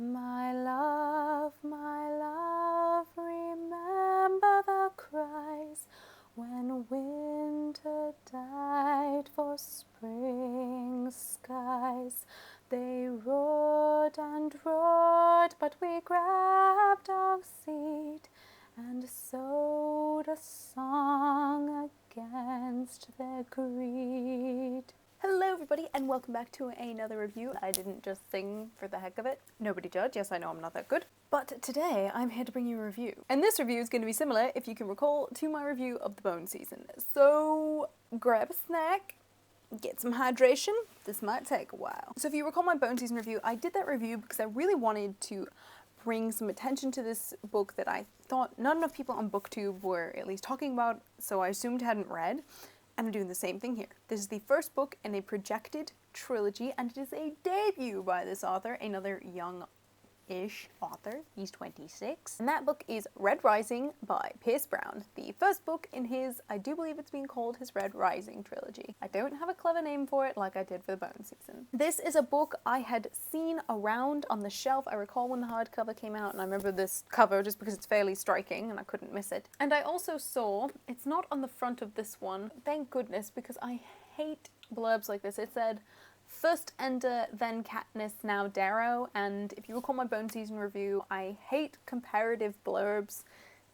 my love, remember the cries when winter died for spring skies. They roared and roared, but we grabbed our seat and sewed a song against their greed. Hello everybody and welcome back to another review. I didn't just sing for the heck of it. Nobody judge, yes I know I'm not that good. But today I'm here to bring you a review. And this review is going to be similar, if you can recall, to my review of the Bone season. So grab a snack, get some hydration. This might take a while. So if you recall my Bone season review, I did that review because I really wanted to bring some attention to this book that I thought not enough people on BookTube were at least talking about, so I assumed hadn't read. And I'm doing the same thing here. This is the first book in a projected trilogy, and it is a debut by this author, another young-ish author. He's 26. And that book is Red Rising by Pierce Brown. The first book in his, I do believe it's being called his Red Rising trilogy. I don't have a clever name for it like I did for the Bone season. This is a book I had seen around on the shelf. I recall when the hardcover came out, and I remember this cover just because it's fairly striking and I couldn't miss it. And I also saw, it's not on the front of this one, thank goodness, because I hate blurbs like this. It said, "First Ender, then Katniss, now Darrow," and if you recall my Bone season review, I hate comparative blurbs.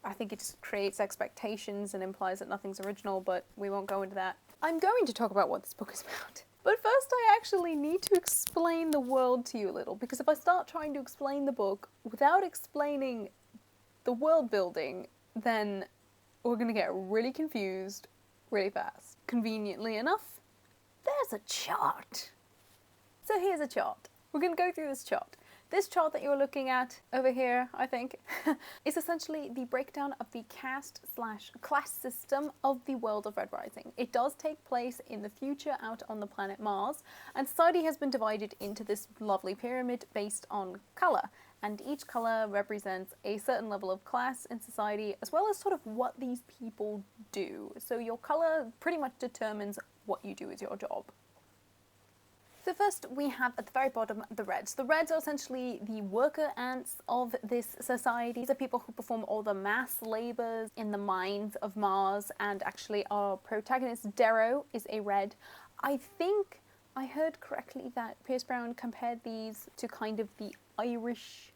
I think it just creates expectations and implies that nothing's original, but we won't go into that. I'm going to talk about what this book is about. But first I actually need to explain the world to you a little, because if I start trying to explain the book without explaining the world building, then we're gonna get really confused really fast. Conveniently enough, there's a chart. So here's a chart. We're going to go through this chart. This chart that you're looking at over here, I think, is essentially the breakdown of the caste/class system of the world of Red Rising. It does take place in the future out on the planet Mars, and society has been divided into this lovely pyramid based on colour. And each colour represents a certain level of class in society, as well as sort of what these people do. So your colour pretty much determines what you do as your job. So first we have at the very bottom the Reds. The Reds are essentially the worker ants of this society. These are people who perform all the mass labours in the mines of Mars, and actually our protagonist Darrow is a Red. I think I heard correctly that Pierce Brown compared these to kind of the Irish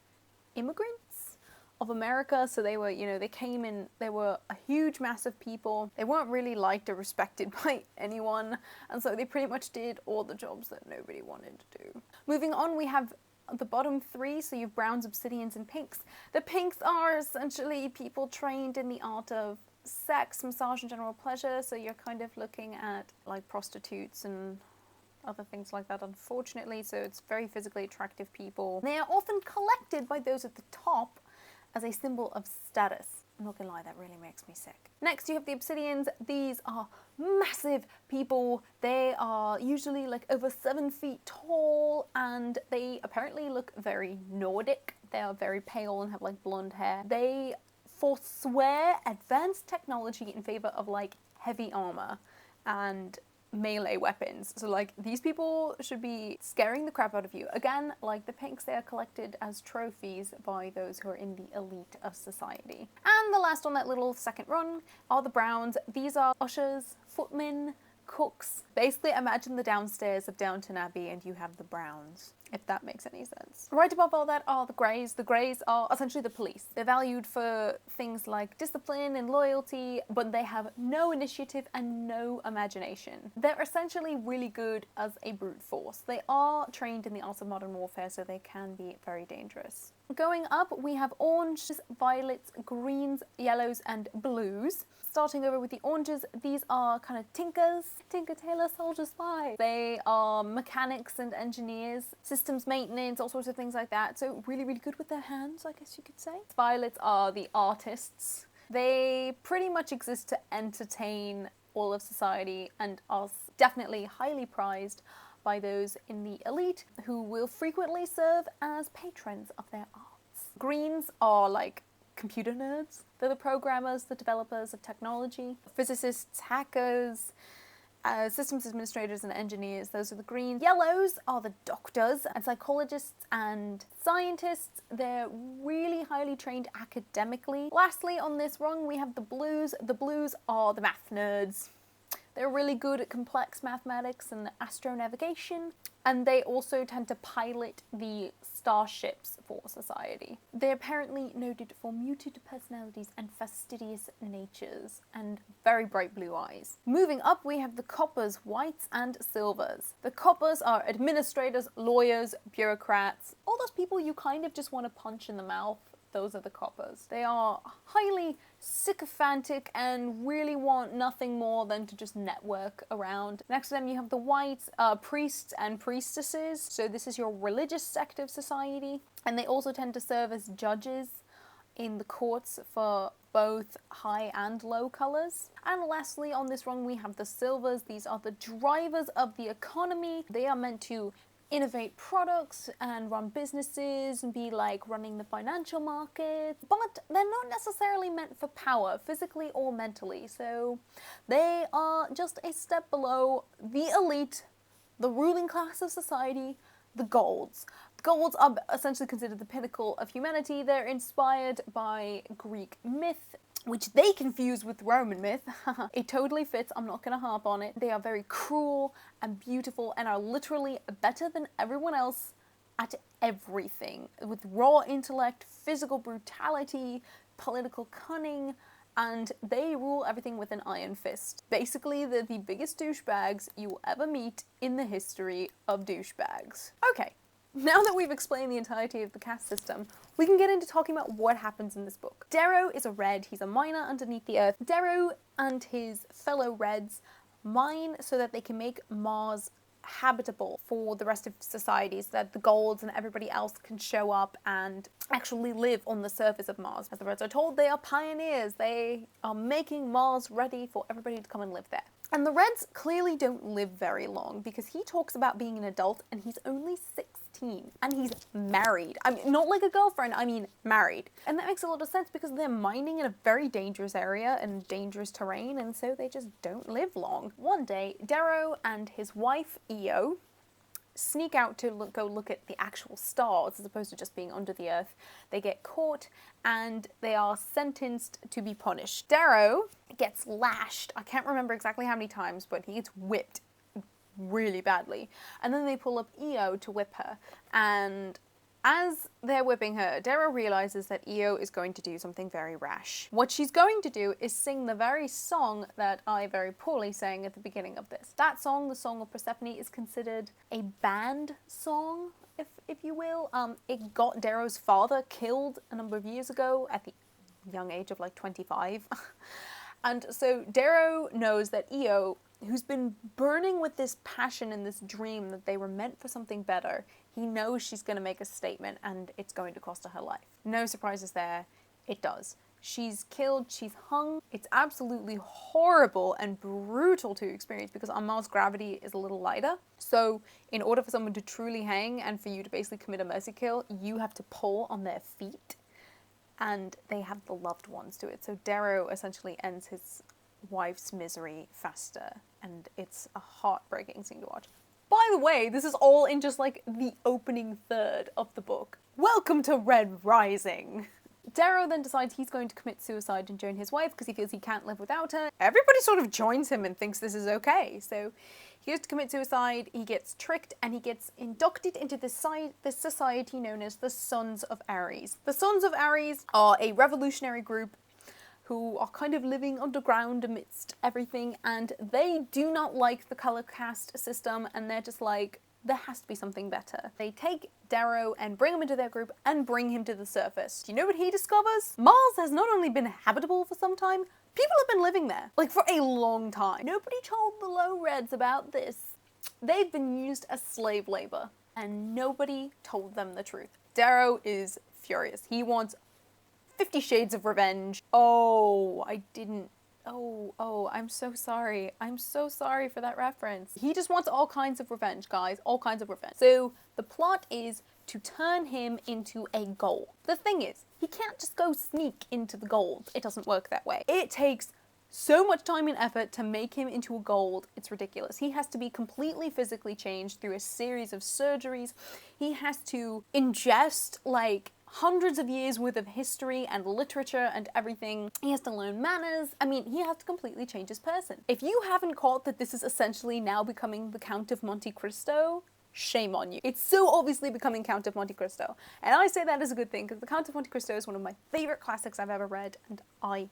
immigrants of America. So they were, you know, they came in, they were a huge mass of people. They weren't really liked or respected by anyone, and so they pretty much did all the jobs that nobody wanted to do. Moving on, we have the bottom three, so you have browns, obsidians, and pinks. The pinks are essentially people trained in the art of sex, massage, and general pleasure, so you're kind of looking at like prostitutes and other things like that, unfortunately, so it's very physically attractive people. They are often collected by those at the top as a symbol of status. I'm not gonna lie, that really makes me sick. Next you have the obsidians. These are massive people. They are usually like over 7 feet tall, and they apparently look very Nordic. They are very pale and have like blonde hair. They forswear advanced technology in favor of like heavy armor and melee weapons. So like these people should be scaring the crap out of you. Again, like the pinks, they are collected as trophies by those who are in the elite of society. And the last on that little second rung are the browns. These are ushers, footmen, cooks. Basically imagine the downstairs of Downton Abbey and you have the browns, if that makes any sense. Right above all that are the greys. The greys are essentially the police. They're valued for things like discipline and loyalty, but they have no initiative and no imagination. They're essentially really good as a brute force. They are trained in the arts of modern warfare, so they can be very dangerous. Going up, we have oranges, violets, greens, yellows, and blues. Starting over with the oranges, these are kind of tinkers, Tinker Tailor Soldier Spy. They are mechanics and engineers, systems maintenance, all sorts of things like that. So really, really good with their hands, I guess you could say. Violets are the artists. They pretty much exist to entertain all of society and are definitely highly prized by those in the elite who will frequently serve as patrons of their arts. Greens are like computer nerds. They're the programmers, the developers of technology, physicists, hackers, systems administrators and engineers, those are the green. Yellows are the doctors and psychologists and scientists. They're really highly trained academically. Lastly, on this rung, we have the blues. The blues are the math nerds. They're really good at complex mathematics and astronavigation, and they also tend to pilot the starships for society. They're apparently noted for muted personalities and fastidious natures, and very bright blue eyes. Moving up, we have the coppers, whites and silvers. The coppers are administrators, lawyers, bureaucrats, all those people you kind of just want to punch in the mouth. Those are the coppers. They are highly sycophantic and really want nothing more than to just network around. Next to them you have the whites, priests and priestesses. So this is your religious sect of society. And they also tend to serve as judges in the courts for both high and low colours. And lastly, on this rung we have the silvers. These are the drivers of the economy. They are meant to innovate products and run businesses and be like running the financial markets, but they're not necessarily meant for power, physically or mentally. So they are just a step below the elite, the ruling class of society, the golds. The golds are essentially considered the pinnacle of humanity. They're inspired by Greek myth, which they confuse with Roman myth. It totally fits, I'm not gonna harp on it. They are very cruel and beautiful and are literally better than everyone else at everything, with raw intellect, physical brutality, political cunning, and they rule everything with an iron fist. Basically, they're the biggest douchebags you will ever meet in the history of douchebags. Okay. Now that we've explained the entirety of the caste system, we can get into talking about what happens in this book. Darrow is a red, he's a miner underneath the earth. Darrow and his fellow reds mine so that they can make Mars habitable for the rest of society, so that the golds and everybody else can show up and actually live on the surface of Mars. As the reds are told, they are pioneers. They are making Mars ready for everybody to come and live there. And the reds clearly don't live very long, because he talks about being an adult and he's only 16 and he's married. I mean, not like a girlfriend, I mean married. And that makes a lot of sense because they're mining in a very dangerous area and dangerous terrain, and so they just don't live long. One day, Darrow and his wife, Io, sneak out to go look at the actual stars as opposed to just being under the earth. They get caught and they are sentenced to be punished. Darrow gets lashed. I can't remember exactly how many times, but he gets whipped really badly. And then they pull up Io to whip her. And as they're whipping her, Darrow realizes that Io is going to do something very rash. What she's going to do is sing the very song that I very poorly sang at the beginning of this. That song, the Song of Persephone, is considered a banned song, if you will. It got Darrow's father killed a number of years ago at the young age of like 25. And so Darrow knows that Io, who's been burning with this passion and this dream that they were meant for something better, he knows she's going to make a statement and it's going to cost her her life. No surprises there. It does. She's killed, she's hung. It's absolutely horrible and brutal to experience because on Mars gravity is a little lighter. So in order for someone to truly hang and for you to basically commit a mercy kill, you have to pull on their feet, and they have the loved ones to it. So Darrow essentially ends his wife's misery faster, and it's a heartbreaking scene to watch. By the way, this is all in just like the opening third of the book. Welcome to Red Rising! Darrow then decides he's going to commit suicide and join his wife because he feels he can't live without her. Everybody sort of joins him and thinks this is okay. So he goes to commit suicide, he gets tricked, and he gets inducted into this society known as the Sons of Ares. The Sons of Ares are a revolutionary group who are kind of living underground amidst everything, and they do not like the color caste system, and they're just like, there has to be something better. They take Darrow and bring him into their group and bring him to the surface. Do you know what he discovers? Mars has not only been habitable for some time, people have been living there, like for a long time. Nobody told the low reds about this. They've been used as slave labor, and nobody told them the truth. Darrow is furious. He wants 50 Shades of Revenge. Oh, I'm so sorry. I'm so sorry for that reference. He just wants all kinds of revenge, guys. All kinds of revenge. So the plot is to turn him into a gold. The thing is, he can't just go sneak into the gold. It doesn't work that way. It takes so much time and effort to make him into a gold, it's ridiculous. He has to be completely physically changed through a series of surgeries. He has to ingest, like, hundreds of years worth of history and literature and everything. He has to learn manners. I mean, he has to completely change his person. If you haven't caught that this is essentially now becoming the Count of Monte Cristo, shame on you. It's so obviously becoming Count of Monte Cristo. And I say that as a good thing, because the Count of Monte Cristo is one of my favorite classics I've ever read, and I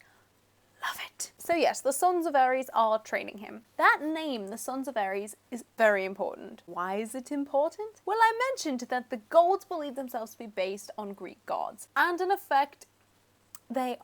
love it. So yes, the Sons of Ares are training him. That name, the Sons of Ares, is very important. Why is it important? Well, I mentioned that the gods believe themselves to be based on Greek gods. And in effect, they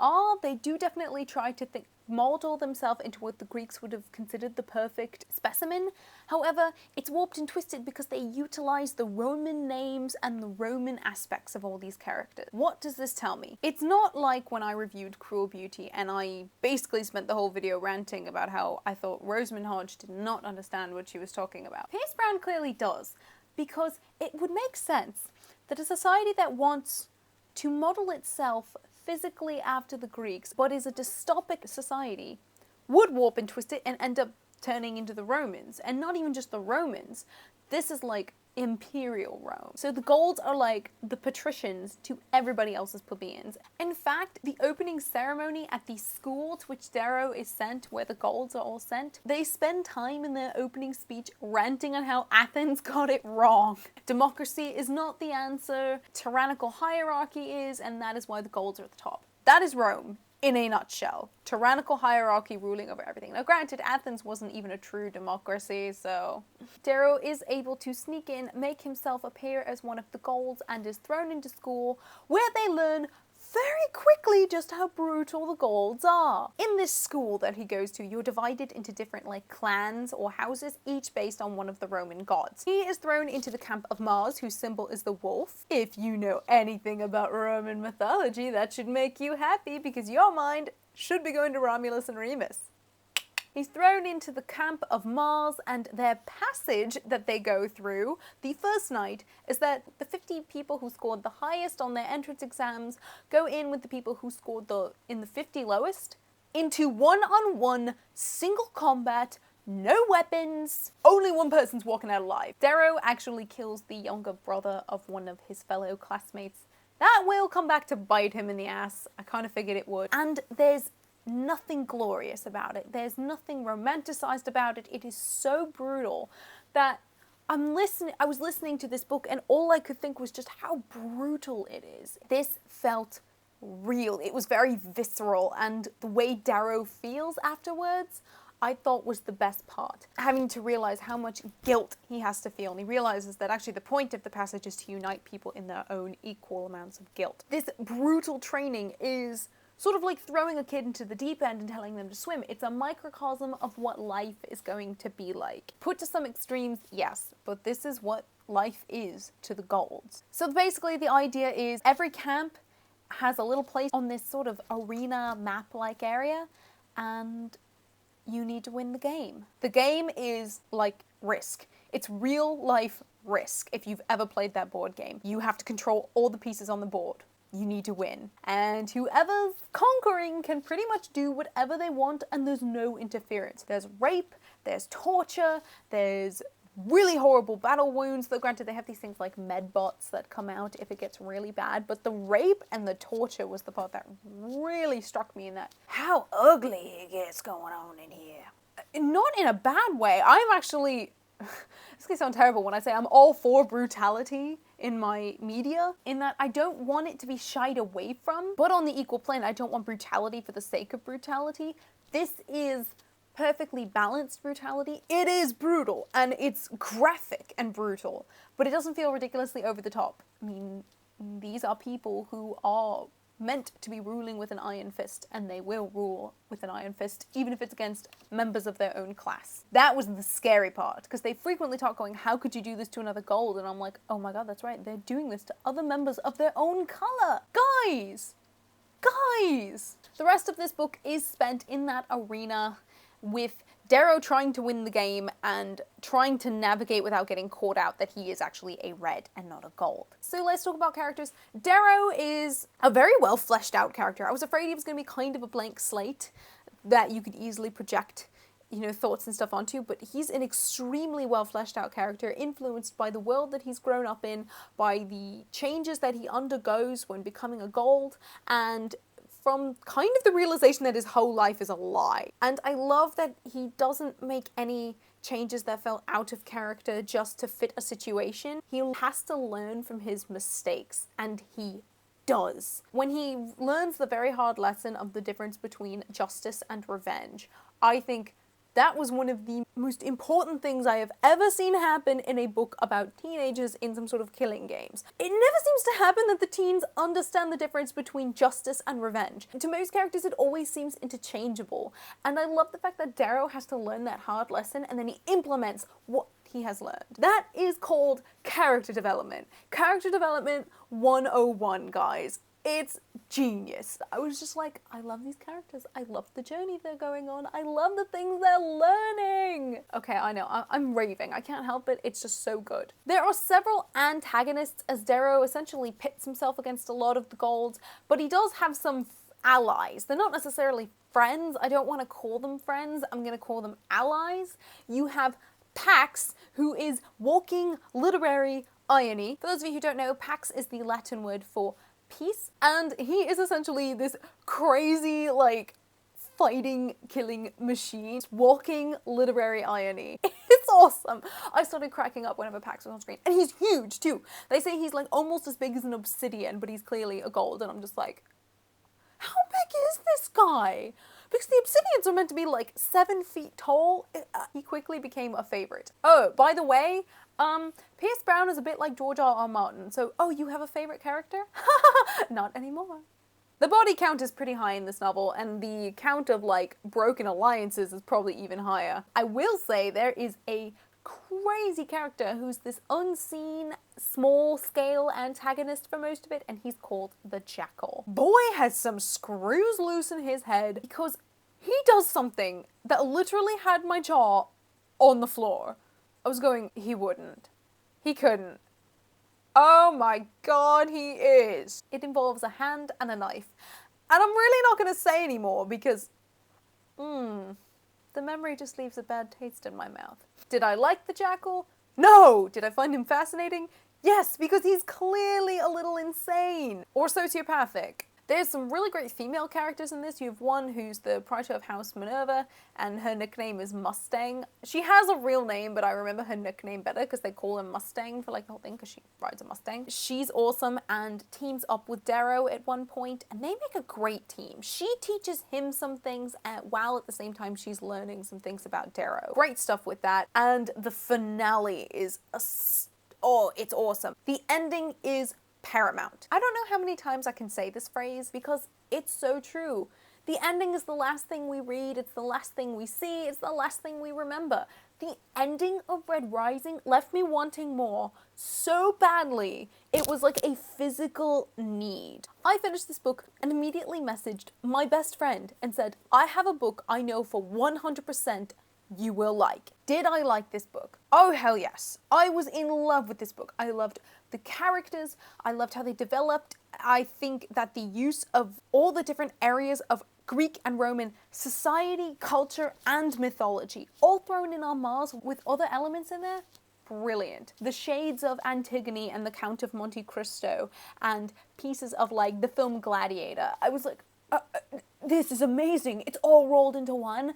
do definitely try to model themselves into what the Greeks would have considered the perfect specimen. However, it's warped and twisted because they utilize the Roman names and the Roman aspects of all these characters. What does this tell me? It's not like when I reviewed Cruel Beauty and I basically spent the whole video ranting about how I thought Rosamund Hodge did not understand what she was talking about. Pierce Brown clearly does, because it would make sense that a society that wants to model itself physically after the Greeks, but is a dystopic society, would warp and twist it and end up turning into the Romans. And not even just the Romans. This is like imperial Rome. So the Gauls are like the patricians to everybody else's plebeians. In fact, the opening ceremony at the school to which Darrow is sent, where the Gauls are all sent, they spend time in their opening speech ranting on how Athens got it wrong. Democracy is not the answer, tyrannical hierarchy is, and that is why the Gauls are at the top. That is Rome. In a nutshell. Tyrannical hierarchy ruling over everything. Now granted, Athens wasn't even a true democracy, so... Darrow is able to sneak in, make himself appear as one of the Gauls, and is thrown into school, where they learn very quickly just how brutal the Gauls are. In this school that he goes to, you're divided into different like clans or houses, each based on one of the Roman gods. He is thrown into the camp of Mars, whose symbol is the wolf. If you know anything about Roman mythology, that should make you happy, because your mind should be going to Romulus and Remus. He's thrown into the camp of Mars, and their passage that they go through the first night is that the 50 people who scored the highest on their entrance exams go in with the people who scored in the 50 lowest into one-on-one single combat, no weapons, only one person's walking out alive. Darrow actually kills the younger brother of one of his fellow classmates. That will come back to bite him in the ass. I kind of figured it would. And there's nothing glorious about it. There's nothing romanticized about it. It is so brutal that I was listening to this book and all I could think was just how brutal it is. This felt real. It was very visceral, and the way Darrow feels afterwards, I thought was the best part. Having to realize how much guilt he has to feel, and he realizes that actually the point of the passage is to unite people in their own equal amounts of guilt. This brutal training is sort of like throwing a kid into the deep end and telling them to swim. It's a microcosm of what life is going to be like. Put to some extremes, yes, but this is what life is to the Gauls. So basically the idea is every camp has a little place on this sort of arena map-like area, and you need to win the game. The game is like Risk. It's real life Risk. If you've ever played that board game, you have to control all the pieces on the board. You need to win. And whoever's conquering can pretty much do whatever they want, and there's no interference. There's rape, there's torture, there's really horrible battle wounds, though granted they have these things like med bots that come out if it gets really bad, but the rape and the torture was the part that really struck me, in that how ugly it gets going on in here. Not in a bad way. I'm actually, this can sound terrible when I say I'm all for brutality in my media, in that I don't want it to be shied away from, but on the equal plane, I don't want brutality for the sake of brutality. This is perfectly balanced brutality. It is brutal, and it's graphic and brutal, but it doesn't feel ridiculously over the top. I mean, these are people who are meant to be ruling with an iron fist, and they will rule with an iron fist, even if it's against members of their own class. That was the scary part, because they frequently talk going, how could you do this to another Gold? And I'm like, oh my god, that's right, they're doing this to other members of their own color. Guys! Guys! The rest of this book is spent in that arena with Darrow trying to win the game and trying to navigate without getting caught out that he is actually a red and not a gold. So let's talk about characters. Darrow is a very well fleshed out character. I was afraid he was going to be kind of a blank slate. that you could easily project, you know, thoughts and stuff onto, but he's an extremely well fleshed out character, influenced by the world that he's grown up in, by the changes that he undergoes when becoming a gold, and from kind of the realization that his whole life is a lie. And I love that he doesn't make any changes that felt out of character just to fit a situation. He has to learn from his mistakes, and he does. When he learns the very hard lesson of the difference between justice and revenge, I think that was one of the most important things I have ever seen happen in a book about teenagers in some sort of killing games. It never seems to happen that the teens understand the difference between justice and revenge. To most characters, it always seems interchangeable. And I love the fact that Darrow has to learn that hard lesson and then he implements what he has learned. That is called character development. Character development 101, guys. It's genius. I was just like, I love these characters. I love the journey they're going on. I love the things they're learning. Okay, I know, I'm raving. I can't help it. It's just so good. There are several antagonists as Darrow essentially pits himself against a lot of the golds, but he does have some allies. They're not necessarily friends. I don't want to call them friends. I'm going to call them allies. You have Pax, who is walking literary irony. For those of you who don't know, Pax is the Latin word for peace, and he is essentially this crazy, like, fighting, killing machine, walking literary irony. It's awesome. I started cracking up whenever Pax was on screen, and he's huge too. They say he's like almost as big as an obsidian, but he's clearly a gold, and I'm just like, how big is this guy? Because the obsidians are meant to be like 7 feet tall. He quickly became a favorite. Oh, by the way, Pierce Brown is a bit like George R.R. Martin, so, oh, you have a favorite character? Not anymore. The body count is pretty high in this novel, and the count of, like, broken alliances is probably even higher. I will say there is a crazy character who's this unseen, small-scale antagonist for most of it, and he's called the Jackal. Boy has some screws loose in his head, because he does something that literally had my jaw on the floor. I was going, he wouldn't. He couldn't. Oh my god, he is. It involves a hand and a knife. And I'm really not going to say anymore because, the memory just leaves a bad taste in my mouth. Did I like the Jackal? No! Did I find him fascinating? Yes, because he's clearly a little insane. Or sociopathic. There's some really great female characters in this. You have one who's the Praetor of House Minerva, and her nickname is Mustang. She has a real name, but I remember her nickname better because they call her Mustang for like the whole thing because she rides a Mustang. She's awesome and teams up with Darrow at one point, and they make a great team. She teaches him some things while at the same time she's learning some things about Darrow. Great stuff with that, and the finale is it's awesome. The ending is paramount. I don't know how many times I can say this phrase because it's so true. The ending is the last thing we read, it's the last thing we see, it's the last thing we remember. The ending of Red Rising left me wanting more so badly. It was like a physical need. I finished this book and immediately messaged my best friend and said, I have a book I know for 100% you will like. Did I like this book? Oh, hell yes. I was in love with this book. I loved the characters. I loved how they developed. I think that the use of all the different areas of Greek and Roman society, culture, and mythology, all thrown in on Mars with other elements in there, brilliant. The shades of Antigone and the Count of Monte Cristo and pieces of like the film Gladiator. I was like, this is amazing. It's all rolled into one.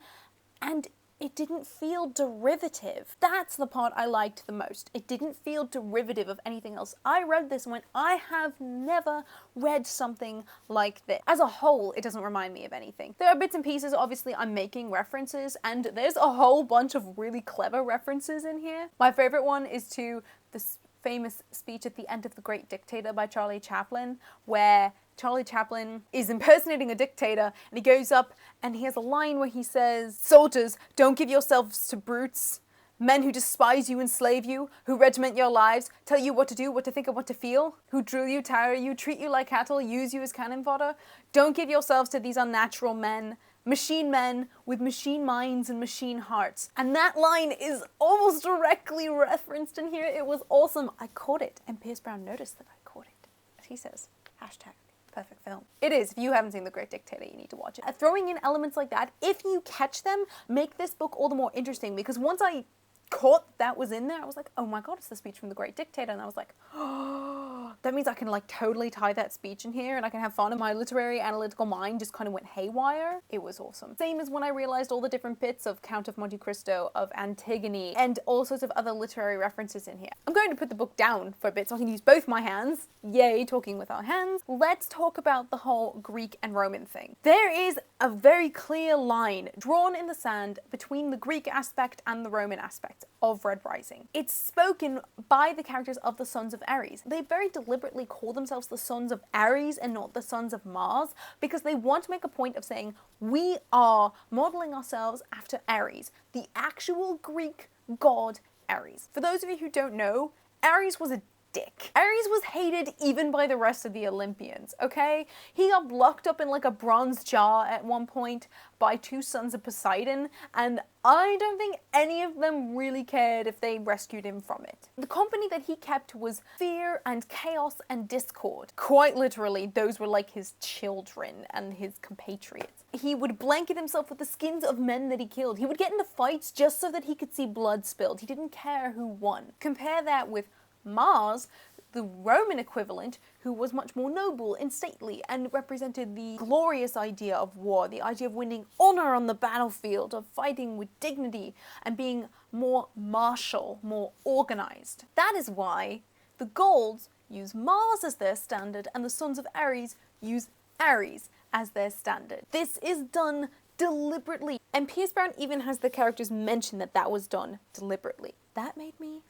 And it didn't feel derivative. That's the part I liked the most. It didn't feel derivative of anything else. I read this and went, I have never read something like this. As a whole, it doesn't remind me of anything. There are bits and pieces, obviously I'm making references, and there's a whole bunch of really clever references in here. My favorite one is to this famous speech at the end of The Great Dictator by Charlie Chaplin, where Charlie Chaplin is impersonating a dictator, and he goes up and he has a line where he says, "Soldiers, don't give yourselves to brutes. Men who despise you, enslave you, who regiment your lives, tell you what to do, what to think, and what to feel, who drill you, tire you, treat you like cattle, use you as cannon fodder. Don't give yourselves to these unnatural men with machine minds and machine hearts." And that line is almost directly referenced in here. It was awesome. I caught it, and Pierce Brown noticed that I caught it. As he says, hashtag perfect film. It is. If you haven't seen The Great Dictator, you need to watch it. Throwing in elements like that, if you catch them, make this book all the more interesting, because once I caught that was in there, I was like, oh my god, it's the speech from The Great Dictator, and I was like, oh, that means I can like totally tie that speech in here and I can have fun, and my literary analytical mind just kind of went haywire. It was awesome. Same as when I realized all the different bits of Count of Monte Cristo, of Antigone, and all sorts of other literary references in here. I'm going to put the book down for a bit so I can use both my hands. Yay, talking with our hands. Let's talk about the whole Greek and Roman thing. There is a very clear line drawn in the sand between the Greek aspect and the Roman aspect of Red Rising. It's spoken by the characters of the Sons of Ares. They very deliberately call themselves the Sons of Ares and not the Sons of Mars, because they want to make a point of saying, we are modeling ourselves after Ares, the actual Greek god Ares. For those of you who don't know, Ares was a dick. Ares was hated even by the rest of the Olympians, okay? He got locked up in like a bronze jar at one point by two sons of Poseidon, and I don't think any of them really cared if they rescued him from it. The company that he kept was fear and chaos and discord. Quite literally, those were like his children and his compatriots. He would blanket himself with the skins of men that he killed. He would get into fights just so that he could see blood spilled. He didn't care who won. Compare that with Mars, the Roman equivalent, who was much more noble and stately and represented the glorious idea of war, the idea of winning honor on the battlefield, of fighting with dignity and being more martial, more organized. That is why the Golds use Mars as their standard and the Sons of Ares use Ares as their standard. This is done deliberately, and Pierce Brown even has the characters mention that that was done deliberately. That made me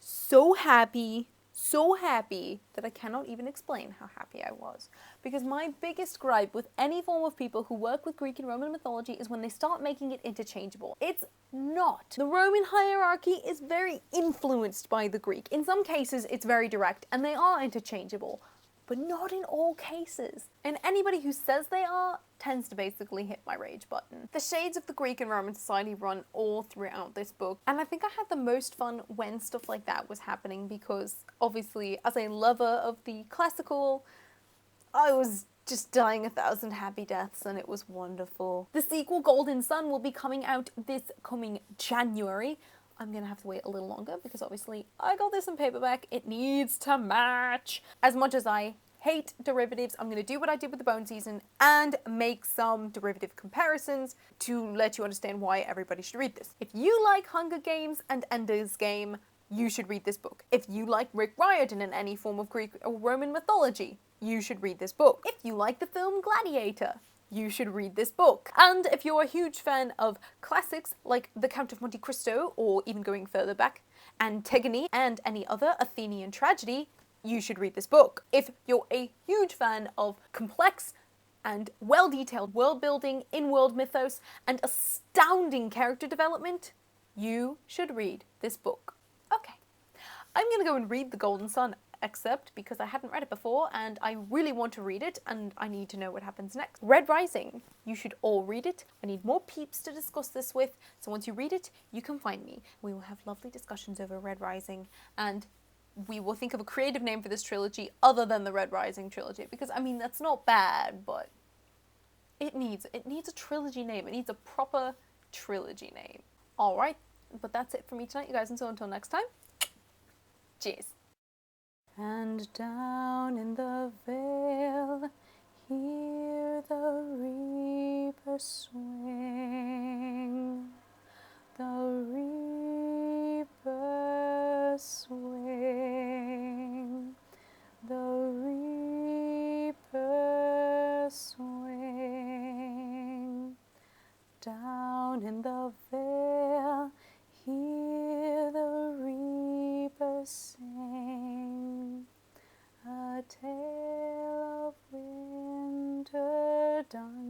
so happy that I cannot even explain how happy I was. Because my biggest gripe with any form of people who work with Greek and Roman mythology is when they start making it interchangeable. It's not. The Roman hierarchy is very influenced by the Greek. In some cases, it's very direct, and they are interchangeable, but not in all cases. And anybody who says they are tends to basically hit my rage button. The shades of the Greek and Roman society run all throughout this book, and I think I had the most fun when stuff like that was happening, because obviously as a lover of the classical, I was just dying 1,000 happy deaths, and it was wonderful. The sequel, Golden Sun, will be coming out this coming January. I'm gonna have to wait a little longer because obviously I got this in paperback. It needs to match. As much as I hate derivatives, I'm gonna do what I did with the Bone Season and make some derivative comparisons to let you understand why everybody should read this. If you like Hunger Games and Ender's Game, you should read this book. If you like Rick Riordan in any form of Greek or Roman mythology, you should read this book. If you like the film Gladiator, you should read this book. And if you're a huge fan of classics like The Count of Monte Cristo, or even going further back, Antigone and any other Athenian tragedy, you should read this book. If you're a huge fan of complex and well-detailed world building, in-world mythos, and astounding character development, you should read this book. Okay, I'm gonna go and read The Golden Sun excerpt because I hadn't read it before and I really want to read it and I need to know what happens next. Red Rising. You should all read it. I need more peeps to discuss this with, so once you read it, you can find me. We will have lovely discussions over Red Rising, and we will think of a creative name for this trilogy other than the Red Rising trilogy, because I mean that's not bad, but it needs a trilogy name. It needs a proper trilogy name. Alright, but that's it for me tonight, you guys, and so until next time, cheers. And down in the vale, hear the reaper swing, the reaper swing, the reaper swing. Down in the vale, hear the reaper sing, a tale of winter done.